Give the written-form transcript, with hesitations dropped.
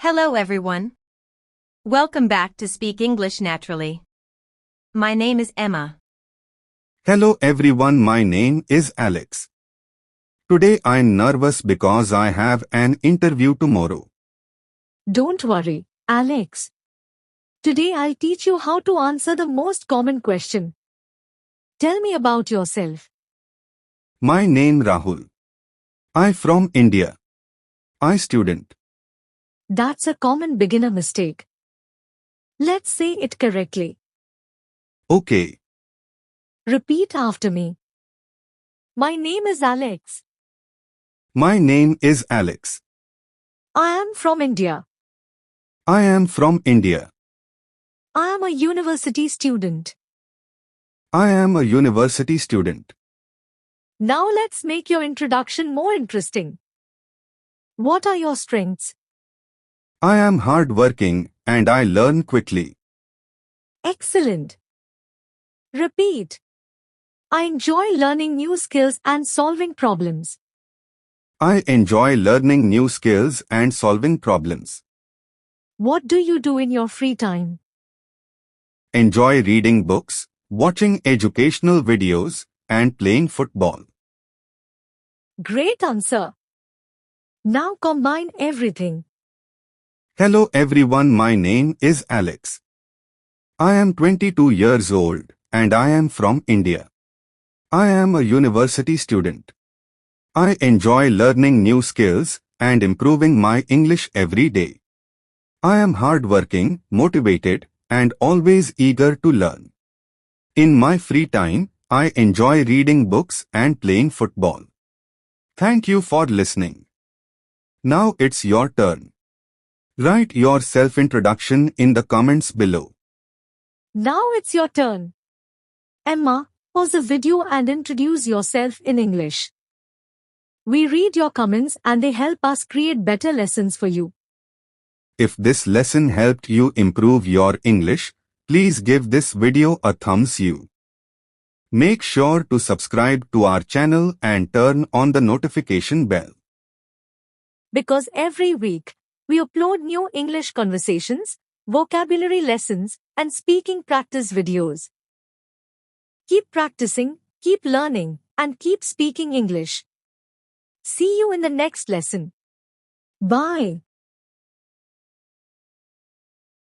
Hello everyone. Welcome back to Speak English Naturally. My name is Emma. Hello everyone, my name is Alex. Today I'm nervous because I have an interview tomorrow. Don't worry, Alex. Today I'll teach you how to answer the most common question. Tell me about yourself. My name Rahul. I from India. I student. That's a common beginner mistake. Let's say it correctly. Okay. Repeat after me. My name is Alex. My name is Alex. I am from India. I am from India. I am a university student. I am a university student. Now let's make your introduction more interesting. What are your strengths? I am hardworking and I learn quickly. Excellent. Repeat. I enjoy learning new skills and solving problems. I enjoy learning new skills and solving problems. What do you do in your free time? Enjoy reading books, watching educational videos, and playing football. Great answer. Now combine everything. Hello everyone, my name is Alex. I am 22 years old and I am from India. I am a university student. I enjoy learning new skills and improving my English every day. I am hardworking, motivated, and always eager to learn. In my free time, I enjoy reading books and playing football. Thank you for listening. Now it's your turn. Write your self-introduction in the comments below. Now it's your turn. Emma, pause the video and introduce yourself in English. We read your comments and they help us create better lessons for you. If this lesson helped you improve your English, please give this video a thumbs up. Make sure to subscribe to our channel and turn on the notification bell. Because every week, we upload new English conversations, vocabulary lessons, and speaking practice videos. Keep practicing, keep learning, and keep speaking English. See you in the next lesson. Bye.